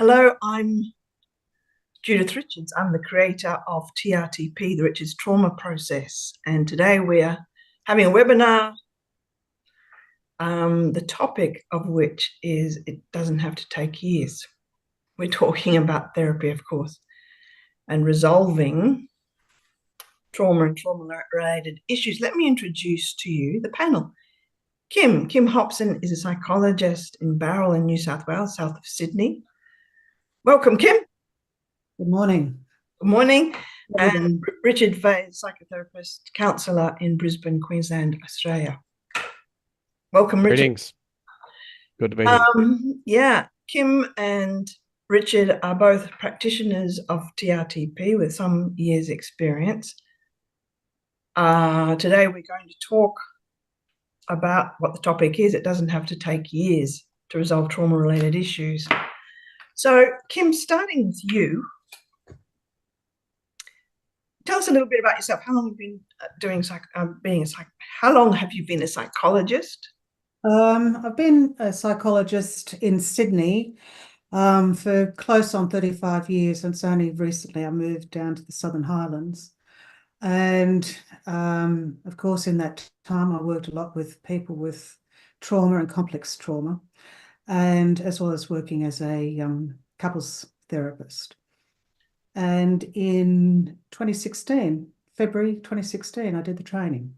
Hello, I'm Judith Richards. I'm the creator of TRTP, the Richards Trauma Process. And today we're having a webinar, the topic of which is it doesn't have to take years. We're talking about therapy, of course, and resolving trauma and trauma-related issues. Let me introduce to you the panel. Kim Hobson is a psychologist in Bowral in New South Wales, south of Sydney. Welcome, Kim. Good morning. Good morning. Everybody. And Richard Fay, psychotherapist, counsellor in Brisbane, Queensland, Australia. Welcome, Richard. Greetings. Good to be here. Yeah, Kim and Richard are both practitioners of TRTP with some years' experience. Today we're going to talk about what the topic is. It doesn't have to take years to resolve trauma-related issues. So, Kim, starting with you, tell us a little bit about yourself. How long have you been doing how long have you been a psychologist? I've been a psychologist in Sydney for close on 35 years, and it's only recently I moved down to the Southern Highlands. And of course, in that time, I worked a lot with people with trauma and complex trauma, and as well as working as a couples therapist. And in 2016, February 2016, I did the training,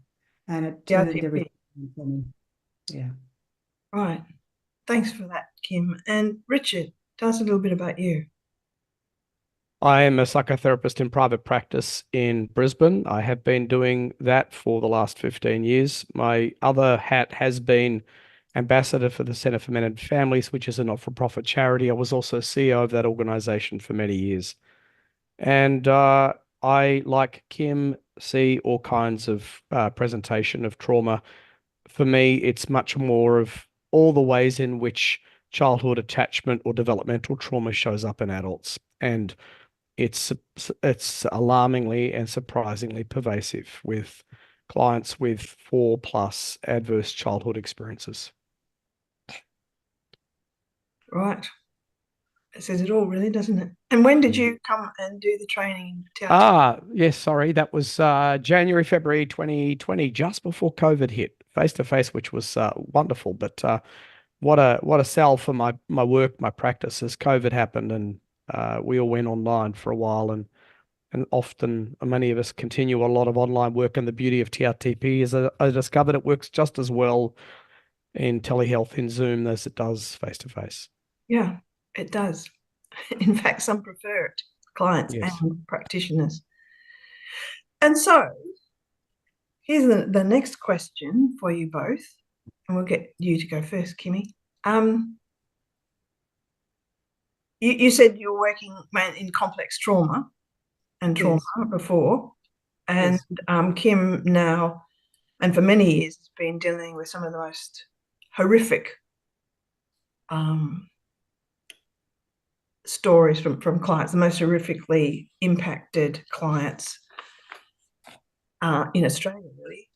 and it turned TRTP. everything for me. Yeah. Right. Thanks for that, Kim. And Richard, tell us a little bit about you. I am a psychotherapist in private practice in Brisbane. I have been doing that for the last 15 years. My other hat has been ambassador for the Centre for Men and Families, which is a not-for-profit charity. I was also CEO of that organization for many years. And I, like Kim, see all kinds of presentation of trauma. For me, it's much more of all the ways in which childhood attachment or developmental trauma shows up in adults. And it's alarmingly and surprisingly pervasive with clients with 4+ adverse childhood experiences. Right. It says it all, really, doesn't it? And when did you come and do the training? Yes, sorry. That was January, February 2020, just before COVID hit, face to face, which was wonderful. But what a sell for my work, my practice, as COVID happened, and we all went online for a while, and often many of us continue a lot of online work. And the beauty of TRTP is I discovered it works just as well in telehealth in Zoom as it does face to face. Yeah, it does. In fact, some prefer it, clients Yes. and practitioners. And so here's the next question for you both, and we'll get you to go first, Kimmy. You said you were working in complex trauma and trauma before, and Kim now, and for many years, has been dealing with some of the most horrific stories from clients, the most horrifically impacted clients in Australia, really,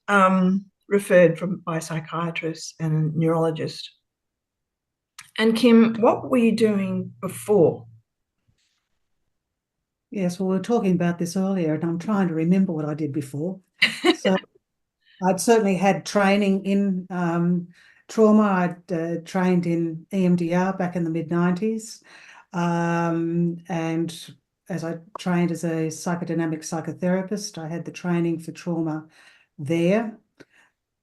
referred by psychiatrists and neurologists. And Kim, what were you doing before? Yes, well, we were talking about this earlier, and I'm trying to remember what I did before. So I'd certainly had training in trauma. I'd trained in EMDR back in the mid-90s. And as I trained as a psychodynamic psychotherapist, I had the training for trauma there.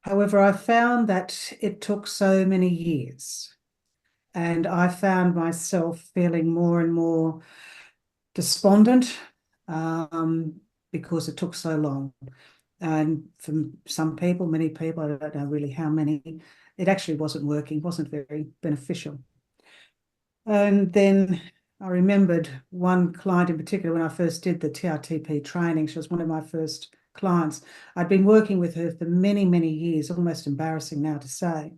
However, I found that it took so many years, and I found myself feeling more and more despondent because it took so long. And for some people, many people, I don't know really how many, it actually wasn't working, wasn't very beneficial. And then I remembered one client in particular when I first did the TRTP training. She was one of my first clients. I'd been working with her for many, many years, almost embarrassing now to say.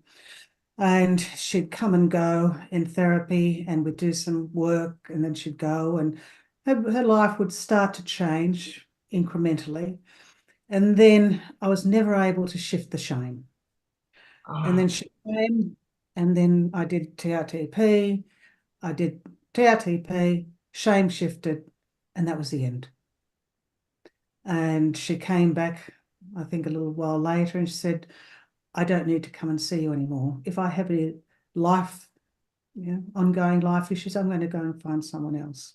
And she'd come and go in therapy, and we'd do some work, and then she'd go, and her life would start to change incrementally. And then I was never able to shift the shame. And then she came, and then I did TRTP. I did TRTP, shame shifted, and that was the end. And she came back, I think, a little while later, and she said, I don't need to come and see you anymore. If I have any life, ongoing life issues, I'm going to go and find someone else.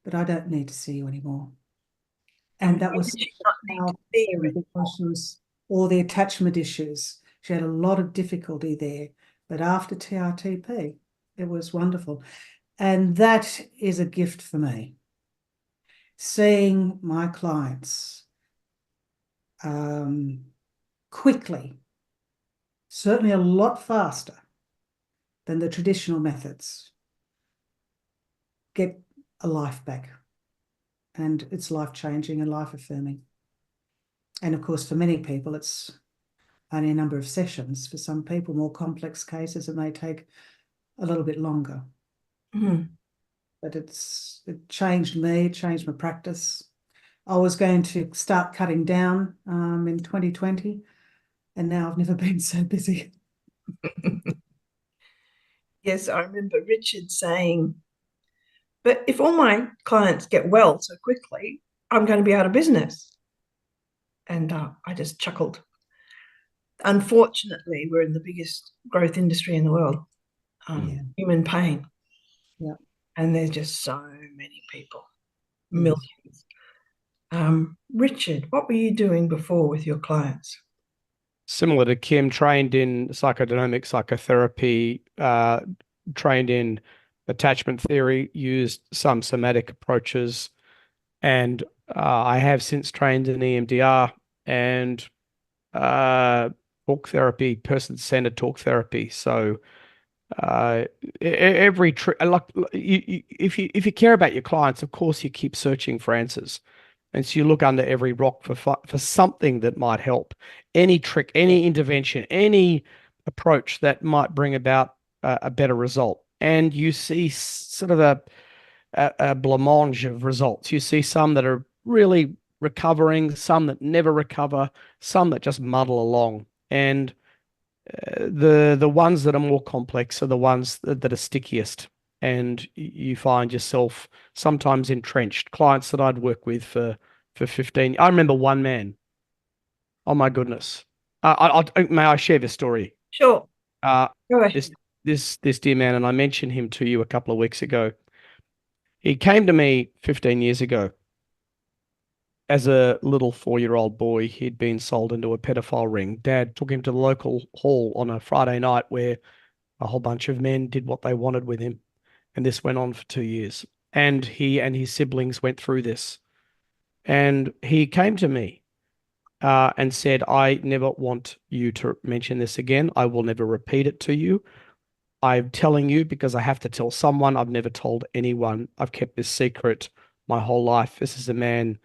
But I don't need to see you anymore. And that why was did she not need to powerful be you because she was all the attachment issues. She had a lot of difficulty there. But after TRTP, it was wonderful. And that is a gift for me. Seeing my clients quickly, certainly a lot faster than the traditional methods, get a life back. And it's life-changing and life-affirming. And of course, for many people, it's only a number of sessions. For some people, more complex cases, it may take a little bit longer. But it changed me, it changed my practice. I was going to start cutting down in 2020, and now I've never been so busy. Yes, I remember Richard saying, but if all my clients get well so quickly, I'm going to be out of business. And I just chuckled. Unfortunately, we're in the biggest growth industry in the world, human pain. Yeah. And there's just so many people, Yes. millions. Richard, what were you doing before with your clients? Similar to Kim, trained in psychodynamic psychotherapy, trained in attachment theory, used some somatic approaches, and I have since trained in EMDR and talk therapy, person-centered talk therapy. So every like if you care about your clients, of course you keep searching for answers. And so you look under every rock for something that might help, any trick, any intervention, any approach that might bring about a better result. And you see sort of a blancmange of results. You see some that are really recovering, some that never recover, some that just muddle along. And the ones that are more complex are the ones that are stickiest. And you find yourself sometimes entrenched. Clients that I'd worked with for 15. I remember one man. Oh my goodness. May I share this story? Sure. Uh, Go ahead. this dear man, and I mentioned him to you a couple of weeks ago. He came to me 15 years ago as a little 4-year-old boy. He'd been sold into a pedophile ring. Dad took him to the local hall on a Friday night where a whole bunch of men did what they wanted with him. And this went on for 2 years. And he and his siblings went through this. And he came to me and said, I never want you to mention this again. I will never repeat it to you. I'm telling you because I have to tell someone. I've never told anyone. I've kept this secret my whole life. This is a man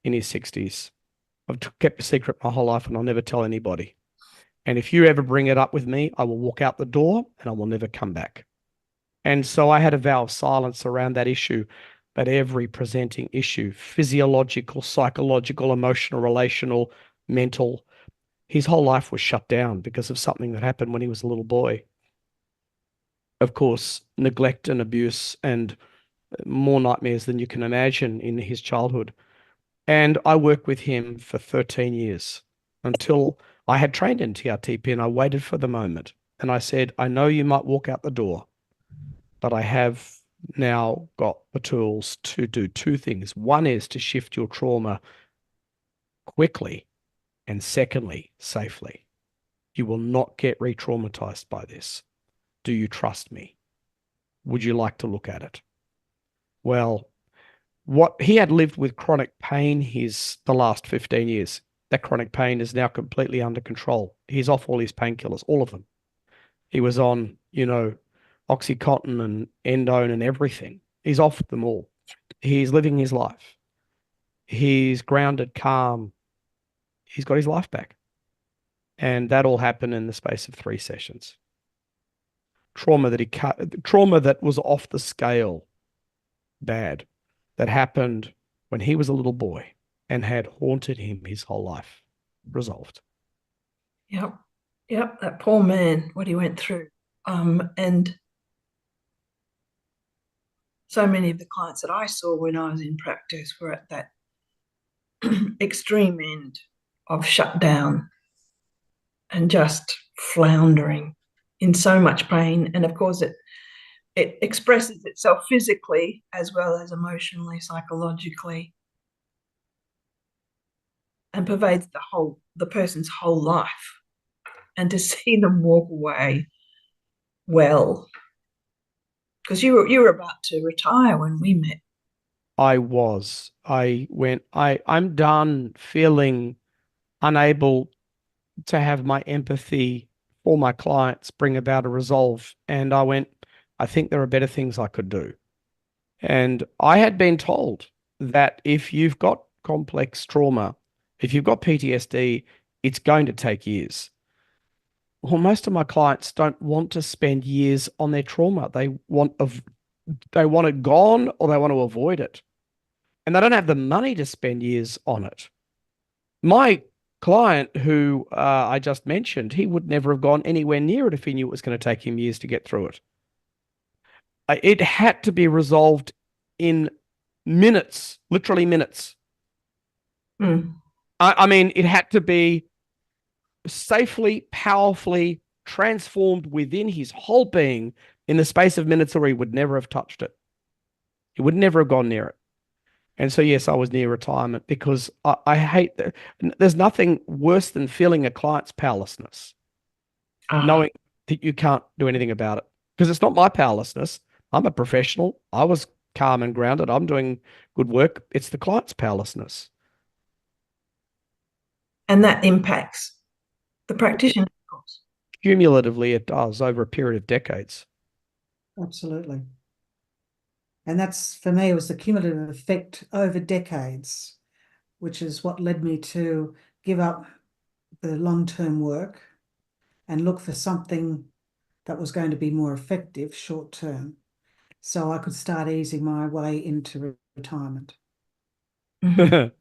in his 60s. I've kept a secret my whole life and I'll never tell anybody. And if you ever bring it up with me, I will walk out the door and I will never come back. And so I had a vow of silence around that issue, but every presenting issue, physiological, psychological, emotional, relational, mental, his whole life was shut down because of something that happened when he was a little boy. Of course, neglect and abuse and more nightmares than you can imagine in his childhood. And I worked with him for 13 years until I had trained in TRTP and I waited for the moment. And I said, I know you might walk out the door, but I have now got the tools to do two things. One is to shift your trauma quickly, and secondly, safely. You will not get re-traumatized by this. Do you trust me? Would you like to look at it? Well, what he had lived with chronic pain the last 15 years. That chronic pain is now completely under control. He's off all his painkillers, all of them. He was on, Oxycontin and Endone and everything. He's off them all. He's living his life. He's grounded, calm. He's got his life back. And that all happened in the space of 3 sessions. Trauma that was off the scale bad, that happened when he was a little boy and had haunted him his whole life, resolved. Yep. Yep. That poor man, what he went through. And so many of the clients that I saw when I was in practice were at that extreme end of shutdown and just floundering in so much pain. And of course, it expresses itself physically as well as emotionally, psychologically, and pervades the person's whole life. And to see them walk away well, because you were about to retire when we met. I'm done feeling unable to have my empathy for my clients bring about a resolve. And I went, I think there are better things I could do. And I had been told that if you've got complex trauma, if you've got PTSD, it's going to take years. Well, most of my clients don't want to spend years on their trauma. They want it gone or they want to avoid it. And they don't have the money to spend years on it. My client who I just mentioned, he would never have gone anywhere near it if he knew it was going to take him years to get through it. It had to be resolved in minutes, literally minutes. Mm. I mean, it had to be safely, powerfully transformed within his whole being in the space of minutes, or he would never have touched it. He would never have gone near it. And so, yes, I was near retirement because I hate that. There's nothing worse than feeling a client's powerlessness, knowing that you can't do anything about it. Because it's not my powerlessness. I'm a professional. I was calm and grounded. I'm doing good work. It's the client's powerlessness. And that impacts the practitioner, of course. Cumulatively, it does over a period of decades. Absolutely. And that's, for me, it was the cumulative effect over decades, which is what led me to give up the long-term work and look for something that was going to be more effective short-term, so I could start easing my way into retirement. Mhm.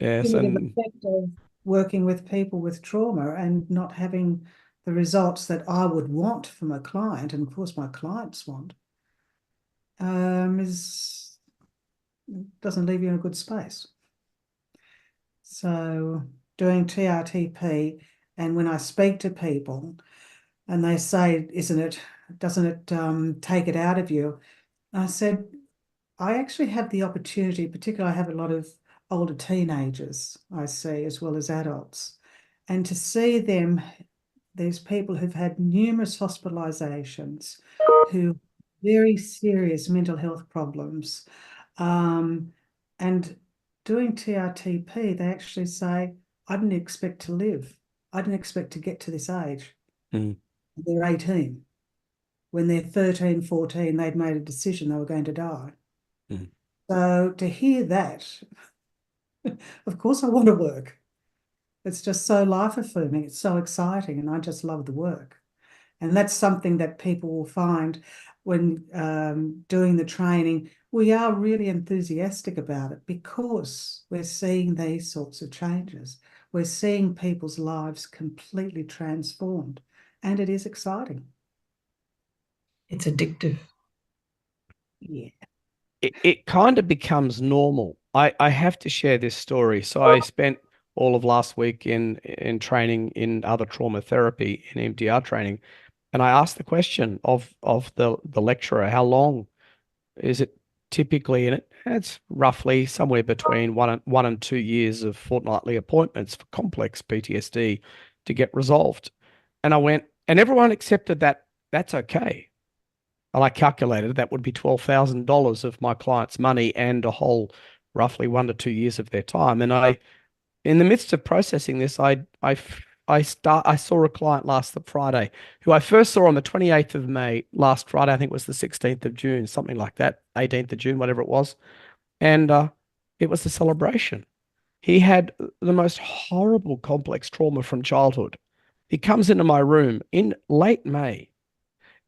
Yes, Cumulative and effect of working with people with trauma and not having the results that I would want from a client, and of course my clients want, is doesn't leave you in a good space. So doing TRTP, and when I speak to people and they say, doesn't it take it out of you? I said, I actually have the opportunity, particularly I have a lot of older teenagers I see as well as adults, and to see them, these people who've had numerous hospitalizations, who very serious mental health problems, and doing TRTP, they actually say, I didn't expect to live. I didn't expect to get to this age. mm. They're 18. When they're 13, 14, they'd made a decision they were going to die. Mm. So to hear that, of course I want to work. It's just so life-affirming. It's so exciting, and I just love the work. And that's something that people will find when doing the training. We are really enthusiastic about it because we're seeing these sorts of changes. We're seeing people's lives completely transformed, and it is exciting. It's addictive. Yeah. It kind of becomes normal. I have to share this story. So I spent all of last week in training in other trauma therapy in MDR training, and I asked the question of the lecturer, how long is it typically? And it's roughly somewhere between 1 and 2 years of fortnightly appointments for complex PTSD to get resolved. And I went, and everyone accepted that that's okay. And I calculated that would be $12,000 of my client's money and a whole roughly 1 to 2 years of their time. And in the midst of processing this, I saw a client last Friday who I first saw on the 28th of May last Friday. I think it was the 16th of June, something like that, 18th of June, whatever it was. And it was a celebration. He had the most horrible complex trauma from childhood. He comes into my room in late May.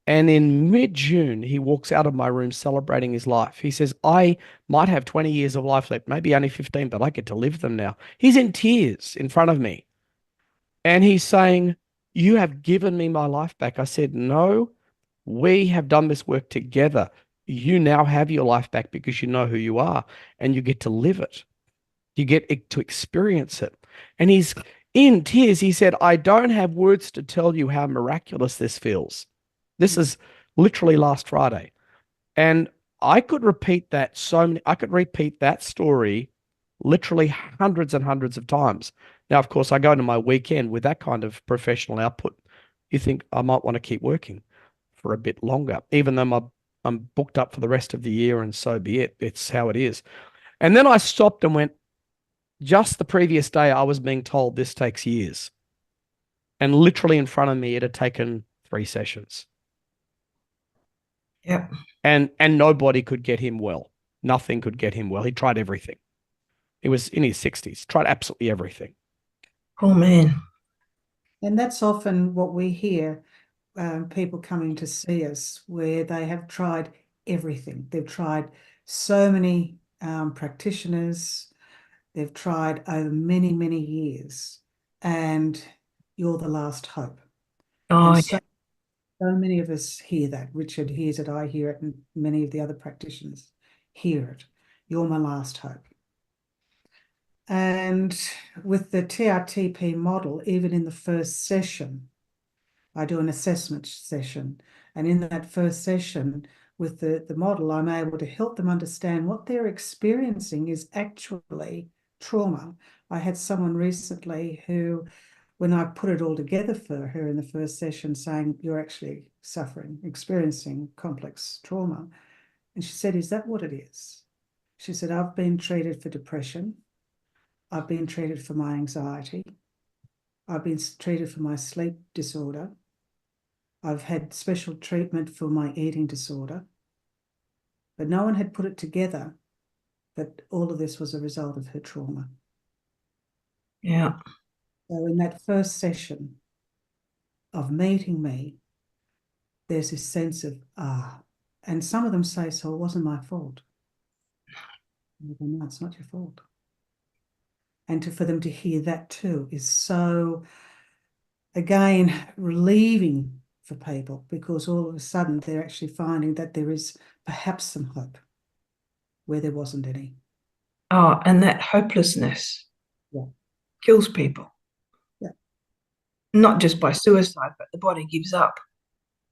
And in mid-June, he walks out of my room celebrating his life. He says, I might have 20 years of life left, maybe only 15, but I get to live them now. He's in tears in front of me. And he's saying, you have given me my life back. I said, no, we have done this work together. you now have your life back because you know who you are and you get to live it. You get to experience it. And he's in tears. He said, I don't have words to tell you how miraculous this feels. This is literally last Friday. And I could repeat that I could repeat that story literally hundreds and hundreds of times. Now, of course, I go into my weekend with that kind of professional output. You think I might want to keep working for a bit longer, even though I'm booked up for the rest of the year, and so be it. It's how it is. And then I stopped and went, just the previous day, I was being told this takes years. And literally in front of me, it had taken 3 sessions. Yep. And nobody could get him well. Nothing could get him well. He tried everything. He was in his 60s, tried absolutely everything. Oh, man. And that's often what we hear, people coming to see us, where they have tried everything. They've tried so many practitioners. They've tried over many, many years, and you're the last hope. Oh, And yeah. so many of us hear that. Richard hears it, I hear it, and many of the other practitioners hear it. You're my last hope. And with the TRTP model, even in the first session, I do an assessment session. And in that first session with the model, I'm able to help them understand what they're experiencing is actually trauma. I had someone recently who, when I put it all together for her in the first session, saying, you're actually experiencing complex trauma. And she said, is that what it is? She said, I've been treated for depression. I've been treated for my anxiety. I've been treated for my sleep disorder. I've had special treatment for my eating disorder. But no one had put it together that all of this was a result of her trauma. Yeah. So in that first session of meeting me, there's this sense of, and some of them say, so it wasn't my fault. And I go, no, it's not your fault. And for them to hear that too is so, again, relieving for people, because all of a sudden they're actually finding that there is perhaps some hope where there wasn't any. Oh, and that hopelessness Yeah. kills people. Yeah. Not just by suicide, but the body gives up.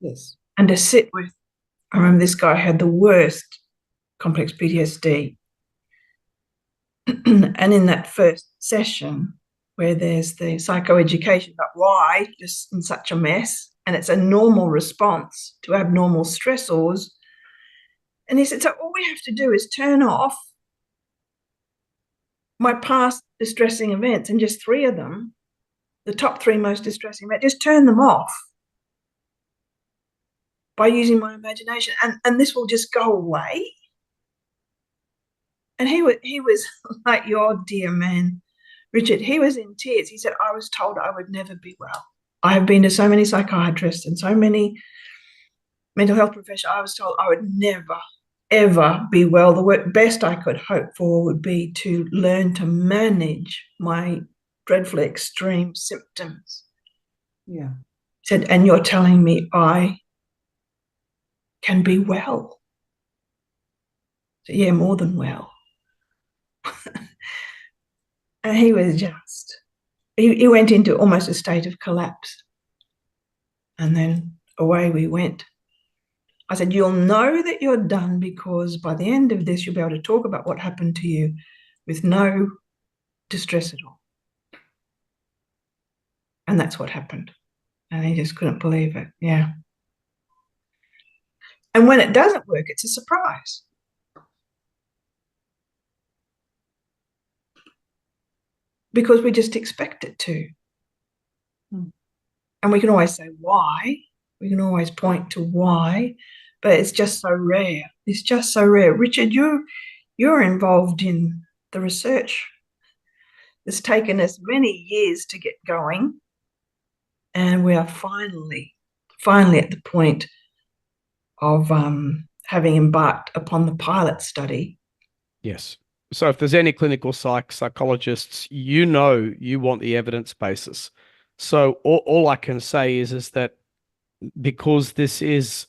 Yes. And to sit with, I remember this guy had the worst complex PTSD. And in that first session, where there's the psychoeducation about why just in such a mess, and it's a normal response to abnormal stressors. And he said, so all we have to do is turn off my past distressing events, and just 3 of them, the top 3 most distressing events, just turn them off by using my imagination, and this will just go away. And he was like your dear man, Richard. He was in tears. He said, I was told I would never be well. I have been to so many psychiatrists and so many mental health professionals. I was told I would never, ever be well. The best I could hope for would be to learn to manage my dreadfully extreme symptoms. Yeah. He said, and you're telling me I can be well. So, yeah, more than well. And he was just, he went into almost a state of collapse. And then away we went. I said, you'll know that you're done because by the end of this, you'll be able to talk about what happened to you with no distress at all. And that's what happened. And he just couldn't believe it. Yeah. And when it doesn't work, it's a surprise. Because we just expect it to. And we can always say why. We can always point to why, but it's just so rare. It's just so rare. Richard, you're involved in the research. It's taken us many years to get going, and we are finally at the point of having embarked upon the pilot study. Yes. So if there's any clinical psychologists, you know you want the evidence basis. So all I can say is that because this is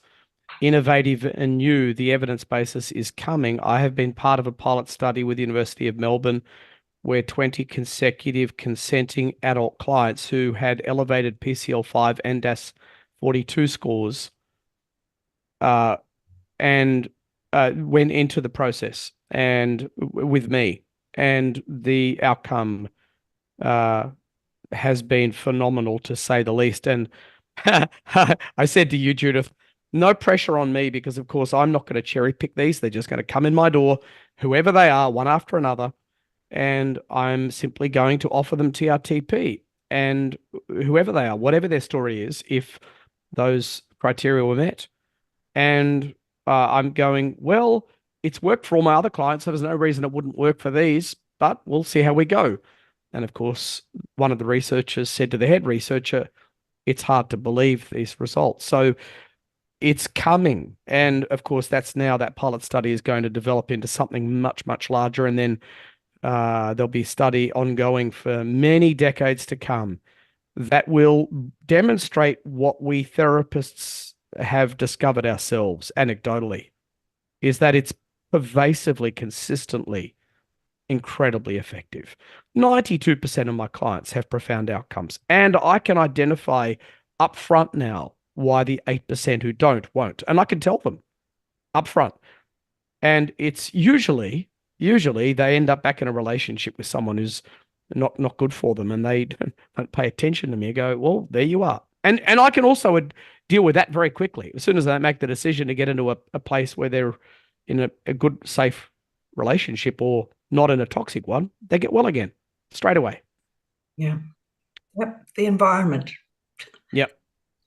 innovative and new the evidence basis is coming. I have been part of a pilot study with the University of Melbourne where 20 consecutive consenting adult clients who had elevated PCL5 and DAS42 scores and went into the process and with me, and the outcome has been phenomenal to say the least. And I said to you, Judith, no pressure on me because, of course, I'm not going to cherry pick these. They're just going to come in my door, whoever they are, one after another, and I'm simply going to offer them TRTP. And whoever they are, whatever their story is, if those criteria were met, and I'm going, well, it's worked for all my other clients, so there's no reason it wouldn't work for these, but we'll see how we go. And of course, one of the researchers said to the head researcher, it's hard to believe these results. So it's coming. And of course, that's now that pilot study is going to develop into something much, much larger. And then there'll be study ongoing for many decades to come that will demonstrate what we therapists have discovered ourselves anecdotally, is that it's pervasively, consistently, incredibly effective. 92% of my clients have profound outcomes, and I can identify upfront now why the 8% who don't won't, and I can tell them upfront. And it's usually they end up back in a relationship with someone who's not good for them, and they don't pay attention to me. I go, well, there you are. And I can also deal with that very quickly. As soon as they make the decision to get into a place where they're in a good, safe relationship or not in a toxic one, they get well again straight away. Yeah. Yep. The environment. Yep.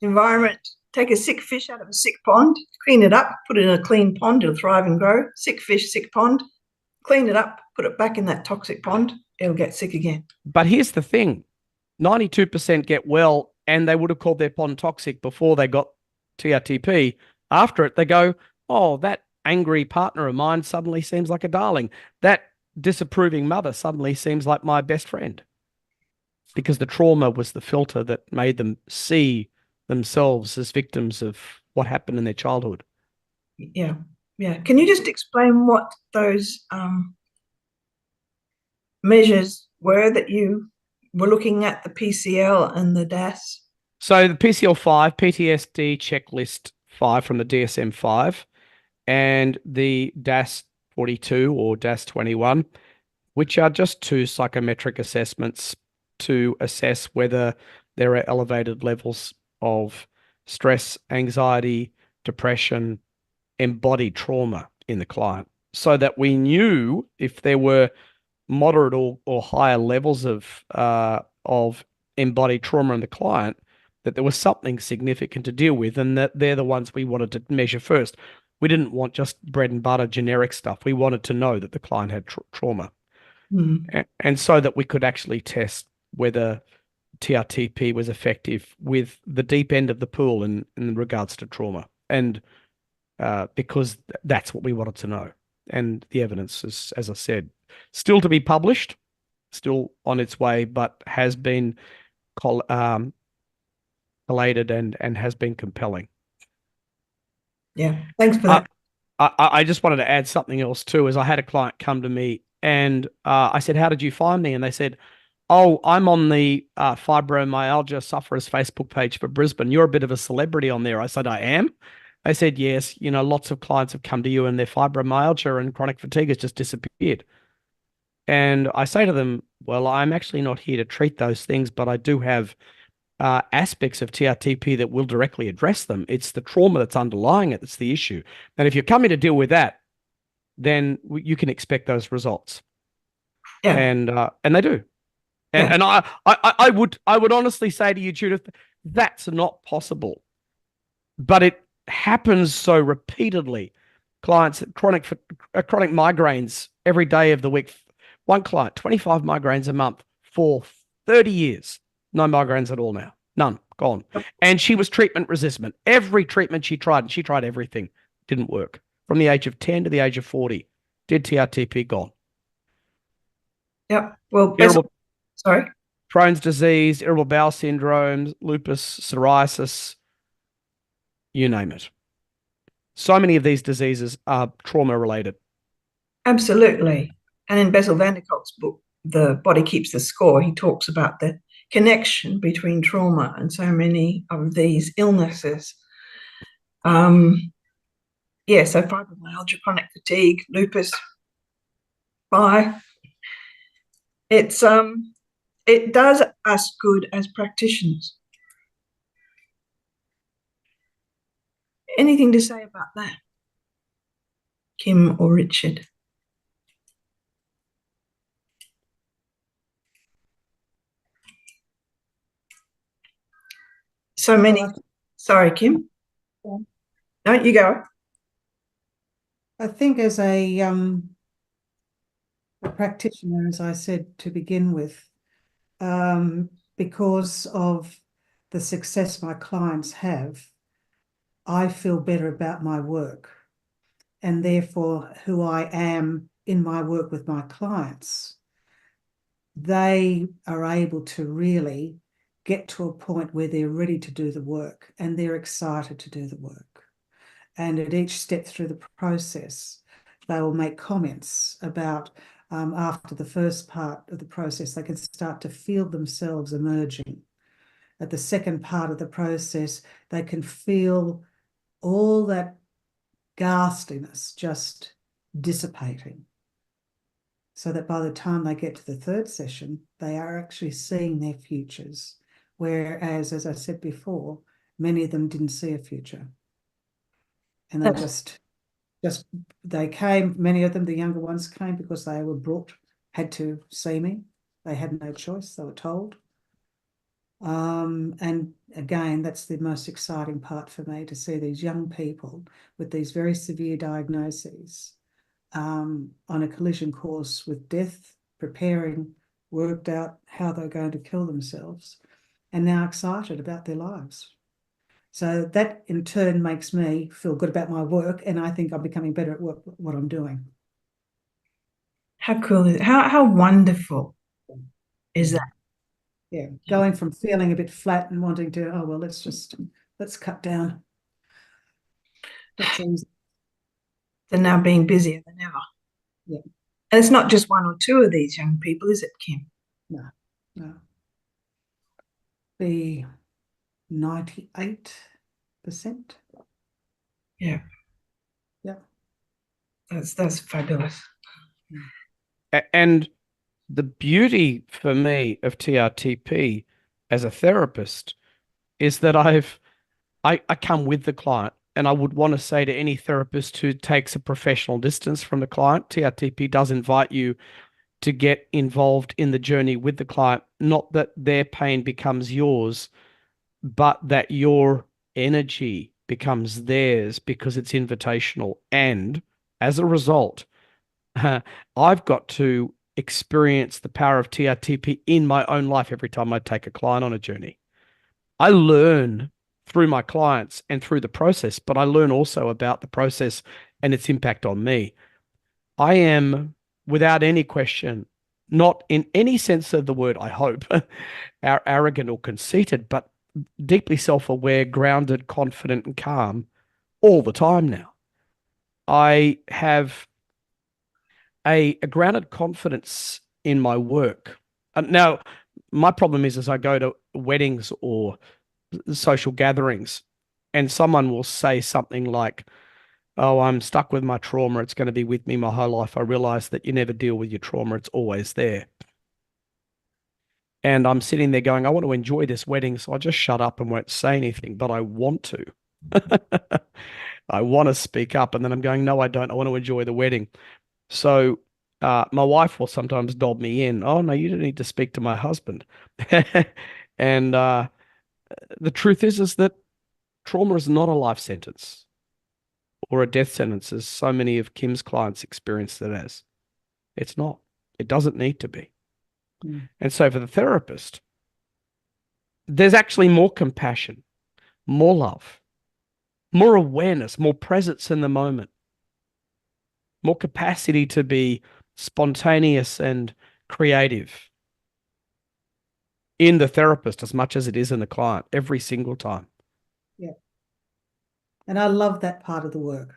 Environment. Take a sick fish out of a sick pond, clean it up, put it in a clean pond, it'll thrive and grow. Sick fish, sick pond, clean it up, put it back in that toxic pond, it'll get sick again. But here's the thing, 92% get well, and they would have called their pond toxic before they got TRTP. After it, they go, oh, that angry partner of mine suddenly seems like a darling. That disapproving mother suddenly seems like my best friend. Because the trauma was the filter that made them see themselves as victims of what happened in their childhood. Yeah. Yeah. Can you just explain what those measures were that you were looking at, the PCL and the DAS? So the PCL5, PTSD checklist 5 from the DSM-5, and the DAS42 or DAS21, which are just two psychometric assessments to assess whether there are elevated levels of stress, anxiety, depression, embodied trauma in the client, so that we knew if there were moderate or higher levels of embodied trauma in the client, that there was something significant to deal with, and that they're the ones we wanted to measure first. We didn't want just bread and butter generic stuff. We wanted to know that the client had trauma. And so that we could actually test whether TRTP was effective with the deep end of the pool in regards to trauma. And because that's what we wanted to know. And the evidence is, as I said, still to be published, still on its way, but has been collated and has been compelling. Yeah, thanks for that. I just wanted to add something else too, as I had a client come to me and I said, how did you find me? And they said, oh, I'm on the fibromyalgia sufferers Facebook page for Brisbane. You're a bit of a celebrity on there. I said, I am. They said, yes, you know, lots of clients have come to you and their fibromyalgia and chronic fatigue has just disappeared. And I say to them, well, I'm actually not here to treat those things, but I do have aspects of TRTP that will directly address them. It's the trauma that's underlying it that's the issue. And if you're coming to deal with that, then you can expect those results. Yeah. And they do. And Yeah. I would honestly say to you, Judith, that's not possible. But it happens so repeatedly. Clients, chronic migraines every day of the week. One client, 25 migraines a month for 30 years. No migraines at all now. None. Gone. And she was treatment resistant. Every treatment she tried, and she tried everything, didn't work. From the age of 10 to the age of 40. Did TRTP, gone. Yep. Well, sorry. Crohn's disease, irritable bowel syndrome, lupus, psoriasis, you name it. So many of these diseases are trauma related. Absolutely. And in Bessel van der Kolk's book, The Body Keeps the Score, he talks about the connection between trauma and so many of these illnesses. Yeah, so fibromyalgia, chronic fatigue, lupus, it's it does us good as practitioners. Anything to say about that, Kim or Richard? So many. Sorry, Kim. No, you go. I think as a practitioner, as I said to begin with, because of the success my clients have, I feel better about my work, and therefore who I am in my work with my clients. They are able to really get to a point where they're ready to do the work and they're excited to do the work. And at each step through the process, they will make comments about after the first part of the process, they can start to feel themselves emerging. At the second part of the process, they can feel all that ghastliness just dissipating. So that by the time they get to the third session, they are actually seeing their futures. Whereas, as I said before, many of them didn't see a future. And they just they came, many of them, the younger ones came because they were had to see me. They had no choice, they were told. And again, that's the most exciting part for me, to see these young people with these very severe diagnoses on a collision course with death, preparing, worked out how they're going to kill themselves, and now excited about their lives. So that in turn makes me feel good about my work, and I think I'm becoming better at what I'm doing. How cool is it? How wonderful is that? Yeah, going from feeling a bit flat and wanting to, oh well, let's cut down. That's easy. They're now being busier than ever. Yeah. And it's not just one or two of these young people, is it, Kim? No, no. The 98%. Yeah. Yeah. That's fabulous. And the beauty for me of TRTP as a therapist is that I come with the client, and I would want to say to any therapist who takes a professional distance from the client, TRTP does invite you to get involved in the journey with the client, not that their pain becomes yours, but that your energy becomes theirs because it's invitational. And as a result, I've got to experience the power of TRTP in my own life every time I take a client on a journey. I learn through my clients and through the process, but I learn also about the process and its impact on me. I am, without any question, not in any sense of the word, I hope, arrogant or conceited, but deeply self-aware, grounded, confident, and calm all the time now. I have a grounded confidence in my work. Now, my problem is as I go to weddings or social gatherings, and someone will say something like, "Oh, I'm stuck with my trauma. It's going to be with me my whole life." I realize that you never deal with your trauma, it's always there. And I'm sitting there going, I want to enjoy this wedding, so I just shut up and won't say anything, but I want to. I want to speak up. And then I'm going, no, I don't. I want to enjoy the wedding. So my wife will sometimes dob me in. Oh, no, you don't need to speak to my husband. And the truth is that trauma is not a life sentence or a death sentence, as so many of Kim's clients experience it as. It's not. It doesn't need to be. Mm. And so for the therapist, there's actually more compassion, more love, more awareness, more presence in the moment, more capacity to be spontaneous and creative in the therapist as much as it is in the client every single time. Yeah. And I love that part of the work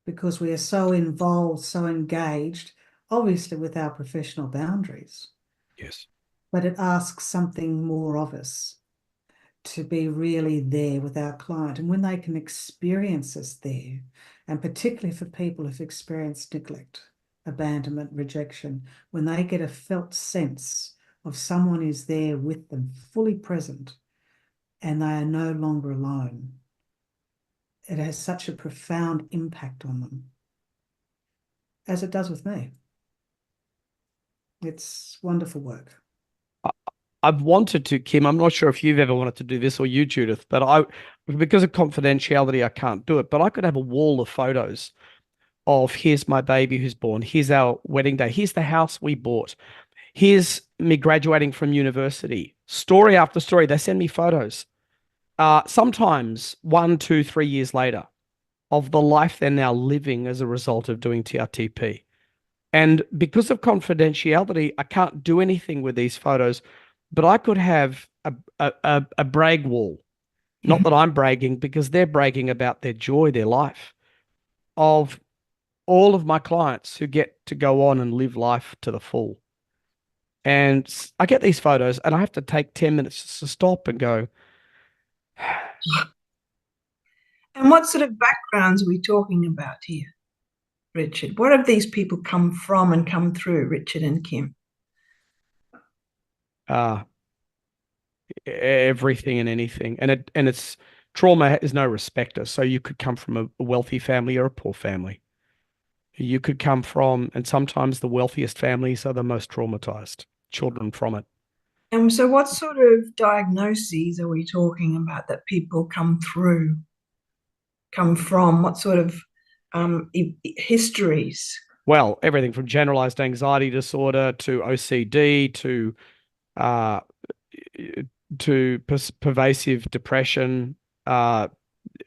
because we are so involved, so engaged, obviously with our professional boundaries. Yes. But it asks something more of us to be really there with our client. And when they can experience us there, and particularly for people who've experienced neglect, abandonment, rejection, when they get a felt sense of someone who's there with them, fully present, and they are no longer alone, it has such a profound impact on them, as it does with me. It's wonderful work. I've wanted to, Kim, I'm not sure if you've ever wanted to do this or you, Judith, but because of confidentiality, I can't do it. But I could have a wall of photos of here's my baby who's born, here's our wedding day, here's the house we bought, here's me graduating from university. Story after story, they send me photos. Sometimes 1, 2, 3 years later of the life they're now living as a result of doing TRTP. And because of confidentiality, I can't do anything with these photos, but I could have a brag wall. Not that I'm bragging, because they're bragging about their joy, their life, of all of my clients who get to go on and live life to the full. And I get these photos and I have to take 10 minutes to stop and go, And what sort of backgrounds are we talking about here, Richard? What have these people come from and come through, Richard and Kim? uh, everything and anything. And it's trauma is no respecter. So you could come from a wealthy family or a poor family. You could come from, and sometimes the wealthiest families are the most traumatized children from it. And so, what sort of diagnoses are we talking about that people come through, come from? What sort of histories? Well, everything from generalized anxiety disorder to OCD uh, to pervasive depression,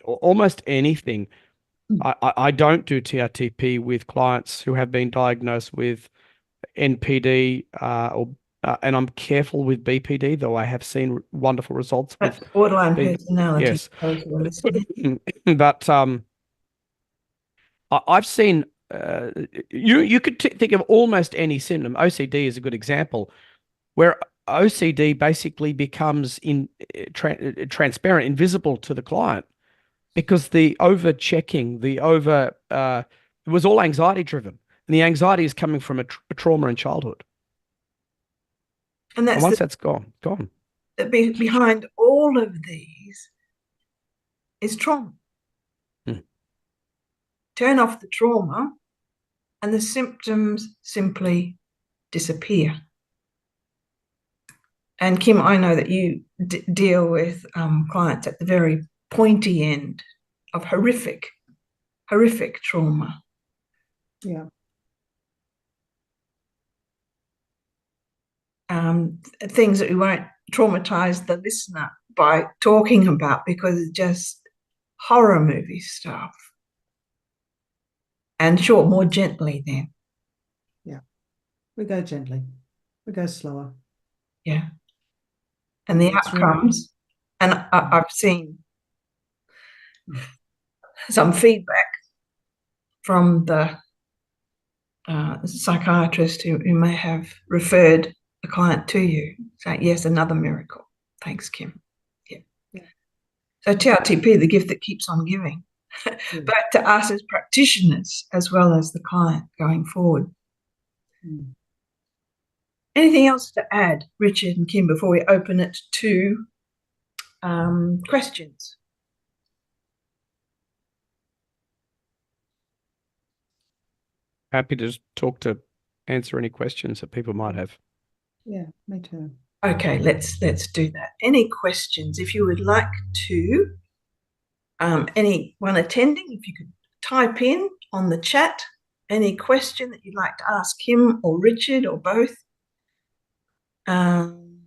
almost anything. I don't do TRTP with clients who have been diagnosed with NPD and I'm careful with BPD, though I have seen wonderful results with That's borderline B. personality. Yes, Those who are listening. but I've seen you could think of almost any symptom. OCD is a good example, where OCD basically becomes transparent, invisible to the client because the over checking, it was all anxiety driven, and the anxiety is coming from a trauma in childhood. And And that's once that's gone. behind all of these is trauma. Hmm. Turn off the trauma, and the symptoms simply disappear. And Kim, I know that you deal with clients at the very pointy end of horrific trauma. Yeah. Things that we won't traumatize the listener by talking about because it's just horror movie stuff. And sure, more gently then. Yeah. We go gently. We go slower. Yeah. And the It's really, outcomes, and I've seen some feedback from the psychiatrist who may have referred the client to you, saying, yes, another miracle. Thanks, Kim. Yeah. Yeah. So TRTP, the gift that keeps on giving, yeah. but to us as practitioners as well as the client going forward. Mm. Anything else to add, Richard and Kim, before we open it to questions? Happy to talk to answer any questions that people might have. Yeah, me too. Okay, let's do that. Any questions? If you would like to, anyone attending, if you could type in on the chat any question that you'd like to ask him or Richard or both. And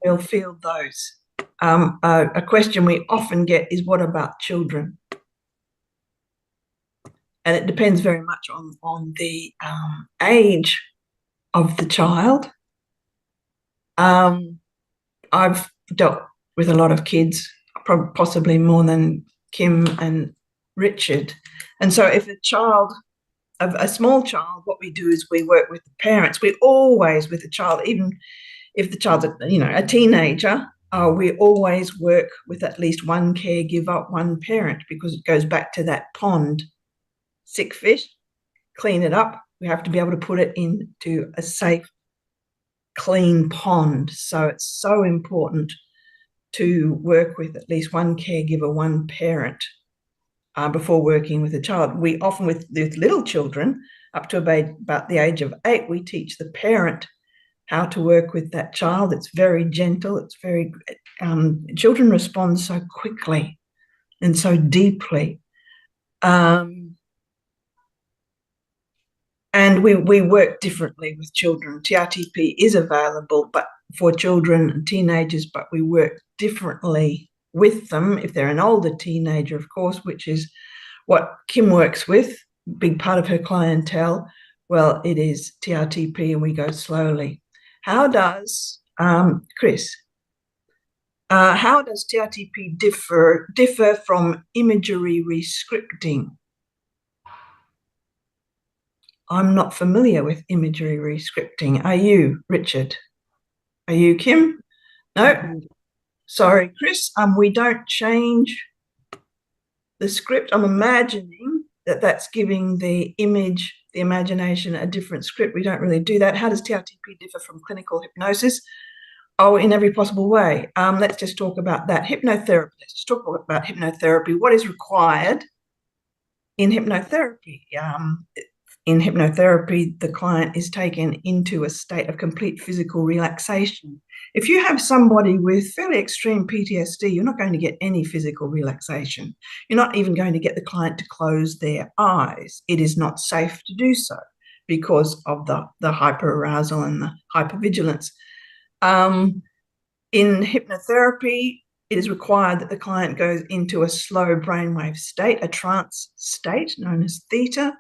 we'll field those. A question we often get is, what about children? And it depends very much on the age of the child. I I've dealt with a lot of kids, possibly more than Kim and Richard. And so if a small child, what we do is we work with the parents. We always, with the child, even if the child's a teenager, we always work with at least one caregiver, one parent, because it goes back to that pond. Sick fish, clean it up. We have to be able to put it into a safe, clean pond. So it's so important to work with at least one caregiver, one parent, before working with a child. We often, with little children, up to about the age of 8, we teach the parent how to work with that child. It's very gentle. It's very, children respond so quickly and so deeply. And we work differently with children. TRTP is available but for children and teenagers, but we work differently with them. If they're an older teenager, of course, which is what Kim works with, big part of her clientele, well, it is TRTP, and we go slowly. How does, Chris, how does TRTP differ from imagery rescripting? I'm not familiar with imagery rescripting. Are you, Richard? Are you, Kim? No? Sorry, Chris. We don't change the script. I'm imagining that that's giving the image, the imagination, a different script. We don't really do that. How does TRTP differ from clinical hypnosis? Oh, in every possible way. Let's just talk about that. Hypnotherapy. Let's just talk about hypnotherapy. What is required in hypnotherapy? In hypnotherapy, the client is taken into a state of complete physical relaxation. If you have somebody with fairly extreme PTSD, you're not going to get any physical relaxation. You're not even going to get the client to close their eyes. It is not safe to do so because of the hyperarousal and the hypervigilance. In hypnotherapy, it is required that the client goes into a slow brainwave state, a trance state known as theta.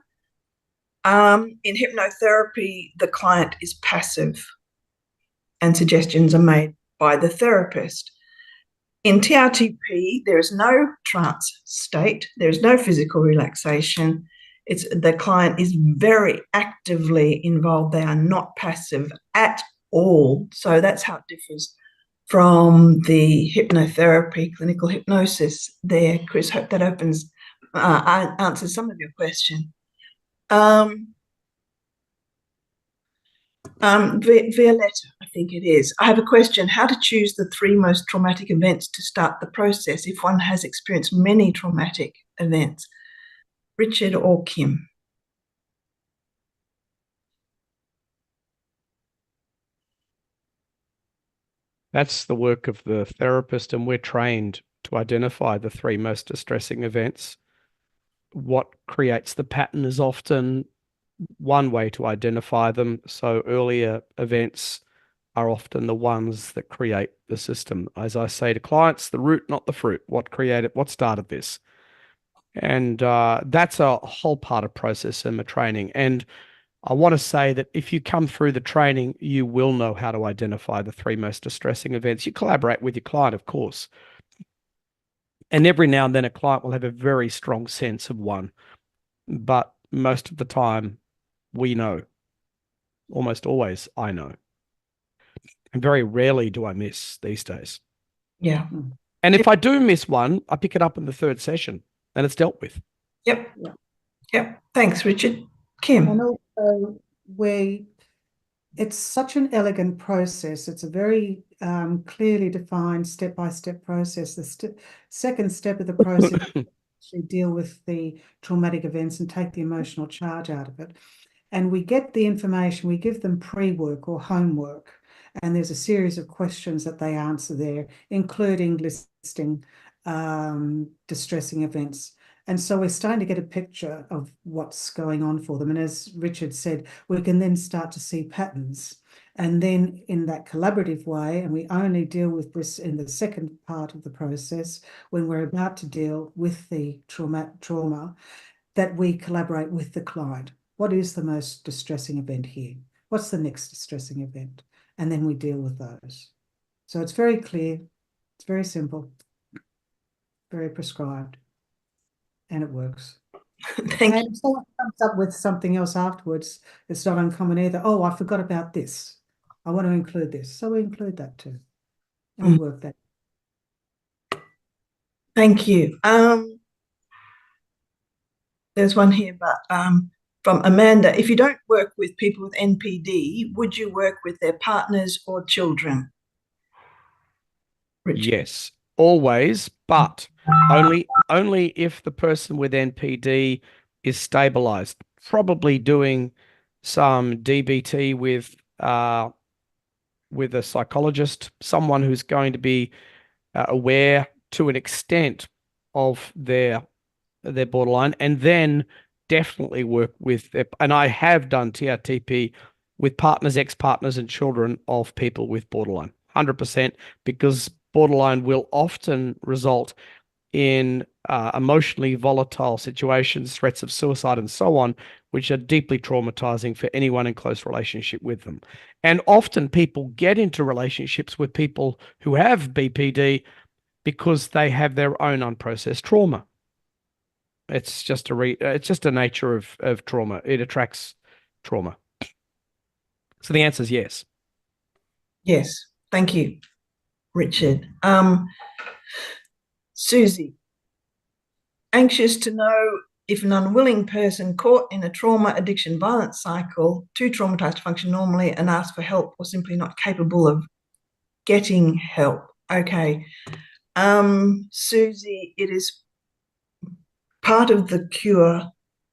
In hypnotherapy, the client is passive and suggestions are made by the therapist. In TRTP, there is no trance state, there is no physical relaxation. The client is very actively involved. They are not passive at all. So that's how it differs from the hypnotherapy, clinical hypnosis there. Chris, hope that answers some of your question. Violetta, I think it is. I have a question. How to choose the 3 most traumatic events to start the process if one has experienced many traumatic events? Richard or Kim? That's the work of the therapist, and we're trained to identify the 3 most distressing events. What creates the pattern is often one way to identify them. So earlier events are often the ones that create the system. As I say to clients, the root, not the fruit. What started this? And that's a whole part of process in the training. And I want to say that if you come through the training, you will know how to identify the 3 most distressing events. You collaborate with your client, of course. And every now and then a client will have a very strong sense of one. But most of the time, we know. Almost always, I know. And very rarely do I miss these days. Yeah. And if I do miss one, I pick it up in the 3rd session and it's dealt with. Yep. Thanks, Richard. Kim? And also, it's such an elegant process. It's a very clearly defined step-by-step process. The second step of the process is to deal with the traumatic events and take the emotional charge out of it. And we get the information, we give them pre-work or homework, and there's a series of questions that they answer there, including listing distressing events. And so we're starting to get a picture of what's going on for them. And as Richard said, we can then start to see patterns. And then in that collaborative way, and we only deal with this in the second part of the process, when we're about to deal with the trauma, that we collaborate with the client. What is the most distressing event here? What's the next distressing event? And then we deal with those. So it's very clear, it's very simple, very prescribed, and it works. Thank And you. if someone comes up with something else afterwards, it's not uncommon either. Oh, I forgot about this. I want to include this. So we include that too. And we Mm, work that. Thank you. There's one here, but from Amanda. If you don't work with people with NPD, would you work with their partners or children? Richard. Yes, always, but only if the person with NPD is stabilized, probably doing some DBT with a psychologist, someone who's going to be aware to an extent of their borderline, and then definitely work with their, and I have done TRTP with partners, ex-partners, and children of people with borderline, 100%, because borderline will often result in emotionally volatile situations, threats of suicide, and so on, which are deeply traumatizing for anyone in close relationship with them. And often people get into relationships with people who have BPD because they have their own unprocessed trauma. It's just a nature of trauma. It attracts trauma. So the answer is yes. Yes. Thank you, Richard. Susie, anxious to know if an unwilling person caught in a trauma, addiction, violence cycle, too traumatized to function normally and ask for help, or simply not capable of getting help. Okay. Susie, it is part of the cure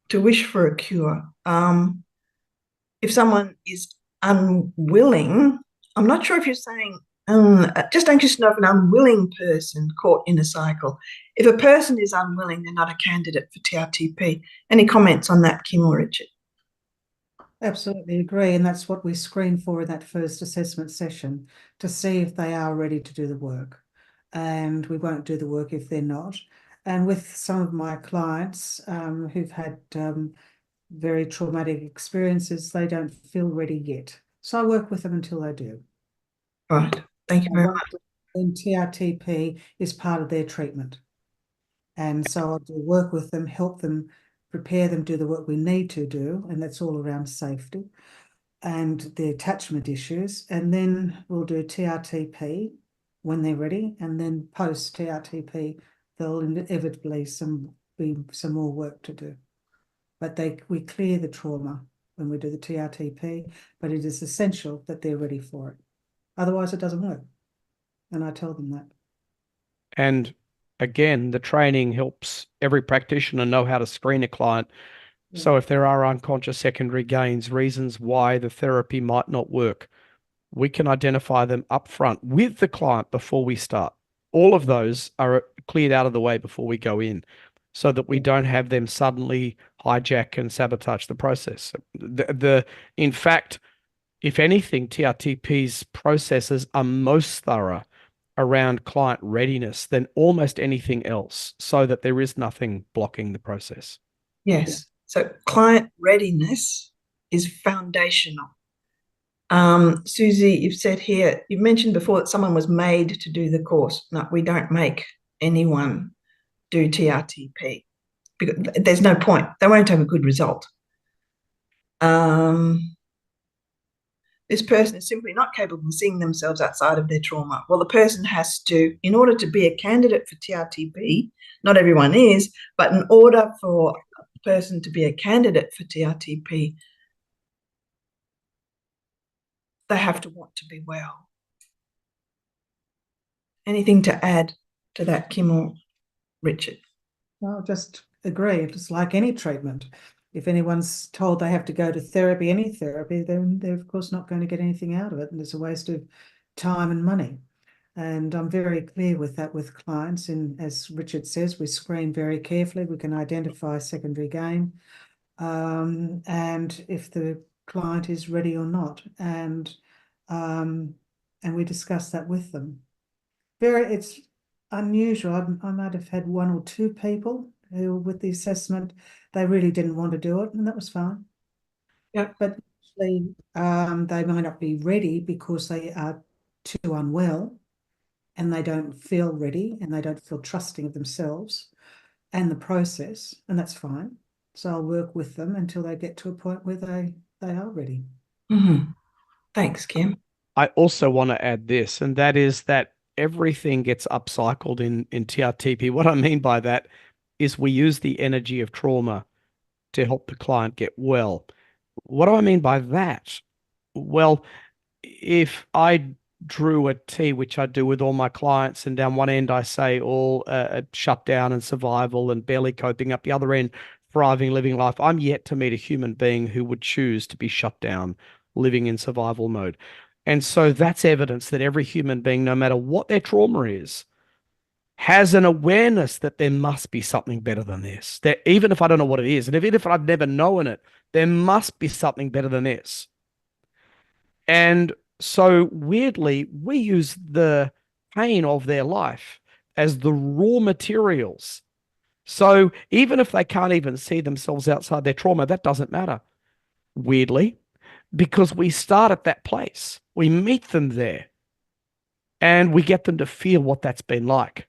to wish for a cure. If someone is unwilling, I'm not sure if you're saying just anxious to know if an unwilling person caught in a cycle. If a person is unwilling, they're not a candidate for TRTP. Any comments on that, Kim or Richard? Absolutely agree. And that's what we screen for in that first assessment session to see if they are ready to do the work. And we won't do the work if they're not. And with some of my clients who've had very traumatic experiences, they don't feel ready yet. So I work with them until they do. Right. Thank you very much. And TRTP is part of their treatment. And so I'll do work with them, help them, prepare them, do the work we need to do, and that's all around safety and the attachment issues. And then we'll do TRTP when they're ready, and then post TRTP, there'll inevitably be some more work to do. But we clear the trauma when we do the TRTP, but it is essential that they're ready for it. Otherwise, it doesn't work. And I tell them that. And again, the training helps every practitioner know how to screen a client. So if there are unconscious secondary gains, reasons why the therapy might not work, we can identify them upfront with the client before we start. All of those are cleared out of the way before we go in, so that we don't have them suddenly hijack and sabotage the process. In fact, if anything, TRTP's processes are most thorough around client readiness than almost anything else, so that there is nothing blocking the process. Yes. So client readiness is foundational. Susie, you've said here, you've mentioned before that someone was made to do the course. No, we don't make anyone do TRTP because there's no point. They won't have a good result. This person is simply not capable of seeing themselves outside of their trauma. Well, the person has to, in order to be a candidate for TRTP, not everyone is, but in order for a person to be a candidate for TRTP, they have to want to be well. Anything to add to that, Kim or Richard? Well, just agree. It's like any treatment. If anyone's told they have to go to therapy, any therapy, then they're of course not going to get anything out of it, and it's a waste of time and money. And I'm very clear with that with clients. And as Richard says, we screen very carefully. We can identify secondary gain, and if the client is ready or not, and we discuss that with them. It's unusual. I might have had one or two people who, with the assessment, they really didn't want to do it, and that was fine. Yeah. But actually, they might not be ready because they are too unwell, and they don't feel ready and they don't feel trusting of themselves and the process, and that's fine. So I'll work with them until they get to a point where they are ready. Thanks, Kim. I also want to add this, and that is that everything gets upcycled in TRTP. What I mean by that is we use the energy of trauma to help the client get well. What do I mean by that? Well, if I drew a T, which I do with all my clients, and down one end I say all shutdown and survival and barely coping, up the other end, thriving, living life, I'm yet to meet a human being who would choose to be shut down, living in survival mode. And so that's evidence that every human being, no matter what their trauma is, has an awareness that there must be something better than this. That even if I don't know what it is, and even if I've never known it, there must be something better than this. And so weirdly, we use the pain of their life as the raw materials. So even if they can't even see themselves outside their trauma, that doesn't matter, weirdly, because we start at that place. We meet them there and we get them to feel what that's been like.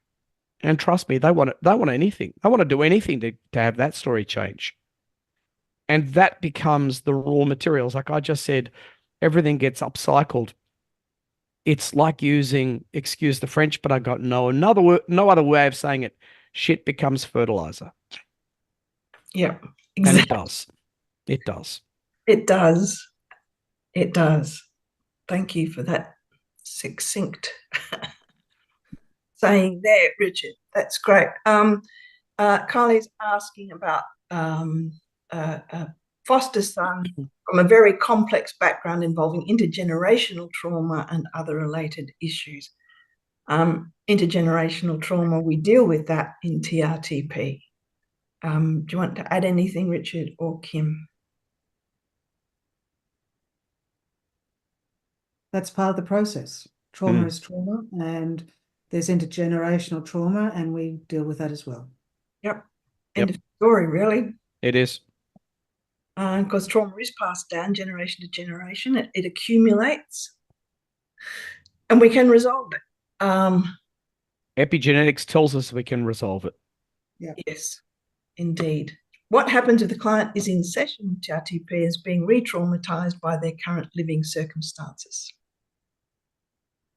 And trust me, they want anything. They want to do anything to have that story change. And that becomes the raw materials. Like I just said, everything gets upcycled. It's like using, excuse the French, but I got no other way of saying it. Shit becomes fertilizer. Yeah, And exactly. it does. It does. It does. It does. Thank you for that succinct saying there, Richard. That's great. Carly's asking about foster son from a very complex background involving intergenerational trauma and other related issues. Intergenerational trauma, we deal with that in TRTP. Do you want to add anything, Richard or Kim? That's part of the process. Trauma is trauma, and there's intergenerational trauma, and we deal with that as well. Yep. End of story, really. It is. Because trauma is passed down generation to generation. It accumulates, and we can resolve it. Epigenetics tells us we can resolve it. Yeah. Yes, indeed. What happens if the client is in session with TRTP as being re-traumatized by their current living circumstances?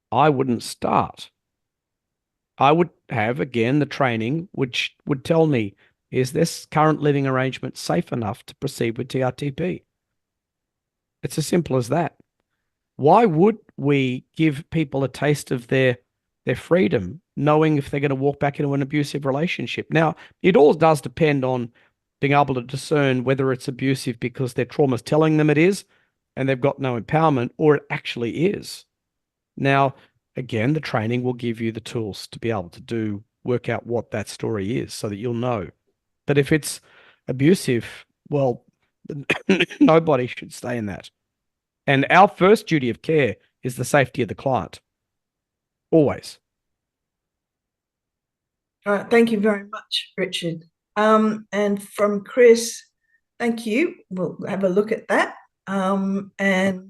I wouldn't start. I would have, again, the training, which would tell me, is this current living arrangement safe enough to proceed with TRTP? It's as simple as that. Why would we give people a taste of their freedom, knowing if they're going to walk back into an abusive relationship? Now, it all does depend on being able to discern whether it's abusive because their trauma's telling them it is and they've got no empowerment, or it actually is. Now, again, the training will give you the tools to be able to work out what that story is so that you'll know. But if it's abusive, well, nobody should stay in that. And our first duty of care is the safety of the client. Always. All right, thank you very much, Richard. And from Chris, thank you. We'll have a look at that. And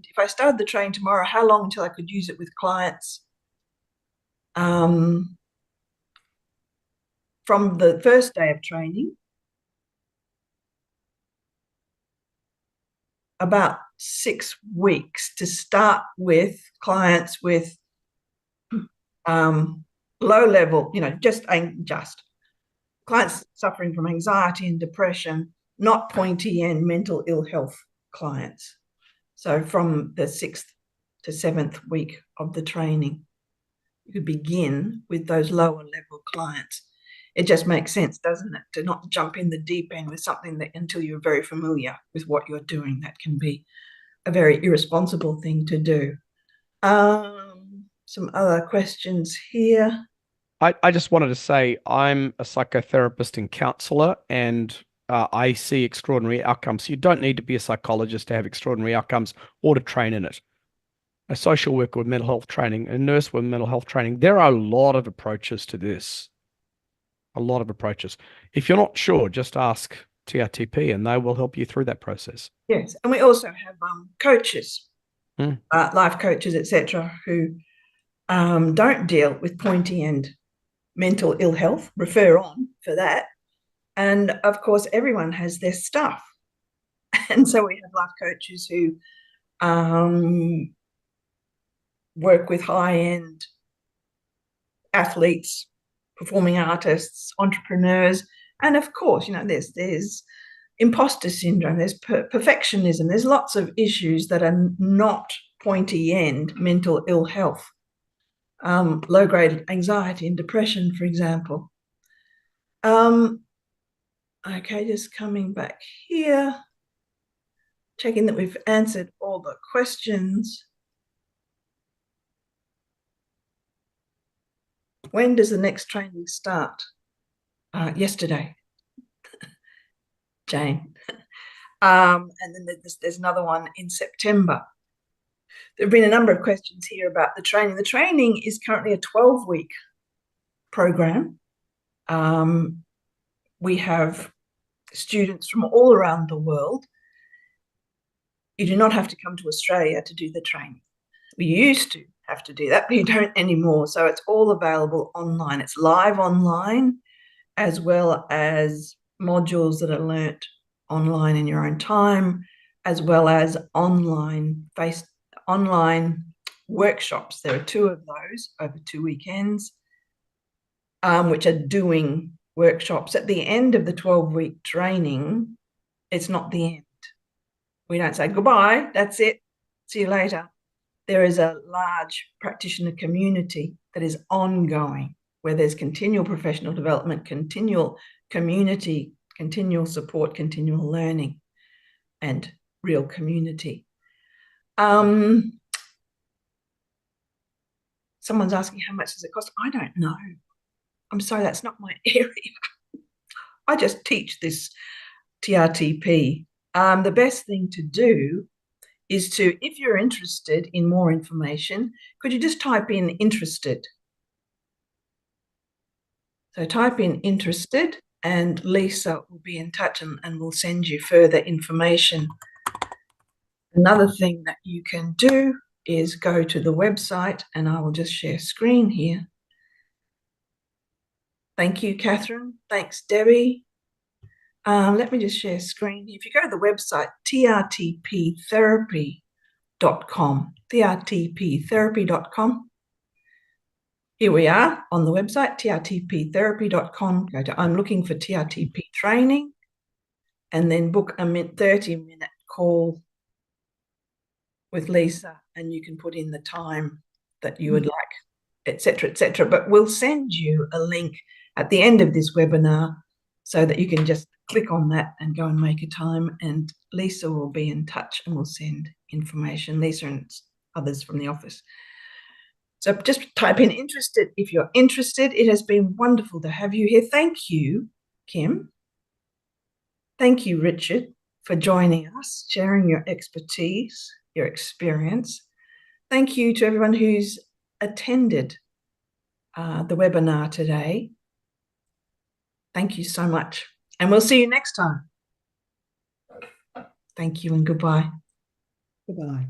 if I started the training tomorrow, how long until I could use it with clients? From the first day of training, about 6 weeks to start with clients with low level, just clients suffering from anxiety and depression, not pointy and mental ill health clients. So from the 6th to 7th week of the training, you could begin with those lower level clients. It just makes sense, doesn't it, to not jump in the deep end with something that until you're very familiar with what you're doing. That can be a very irresponsible thing to do. Some other questions here. I just wanted to say I'm a psychotherapist and counselor, and I see extraordinary outcomes. You don't need to be a psychologist to have extraordinary outcomes or to train in it. A social worker with mental health training, a nurse with mental health training. There are a lot of approaches to this. A lot of approaches. If you're not sure, just ask TRTP and they will help you through that process. Yes, and we also have coaches, life coaches, etc., who don't deal with pointy end mental ill health, refer on for that. And of course, everyone has their stuff. And so we have life coaches who work with high-end athletes, performing artists, entrepreneurs, and of course, there's imposter syndrome, there's perfectionism, there's lots of issues that are not pointy end mental ill health, low-grade anxiety and depression, for example. Okay, just coming back here, checking that we've answered all the questions. When does the next training start? Yesterday, Jane. And then there's another one in September. There have been a number of questions here about the training. The training is currently a 12-week program. We have students from all around the world. You do not have to come to Australia to do the training. We used to have to do that, but you don't anymore. So it's all available online. It's live online, as well as modules that are learnt online in your own time, as well as online workshops. There are 2 of those over 2 weekends, which are doing workshops. At the end of the 12-week training, it's not the end. We don't say goodbye, that's it, see you later. There is a large practitioner community that is ongoing, where there's continual professional development, continual community, continual support, continual learning, and real community. Someone's asking how much does it cost? I don't know. I'm sorry, that's not my area. I just teach this TRTP. The best thing to do is to, if you're interested in more information, could you just type in interested? So type in interested and Lisa will be in touch and will send you further information. Another thing that you can do is go to the website, and I will just share screen here. Thank you, Catherine. Thanks, Debbie. Let me just share screen. If you go to the website, trtptherapy.com, trtptherapy.com. Here we are on the website, trtptherapy.com. Go to I'm looking for TRTP training, and then book a 30-minute call with Lisa, and you can put in the time that you would like, etc., etc. But we'll send you a link at the end of this webinar so that you can just click on that and go and make a time, and Lisa will be in touch and will send information, Lisa and others from the office. So just type in interested if you're interested. It has been wonderful to have you here. Thank you, Kim. Thank you, Richard, for joining us, sharing your expertise, your experience. Thank you to everyone who's attended the webinar today. Thank you so much. And we'll see you next time. Thank you and goodbye. Goodbye.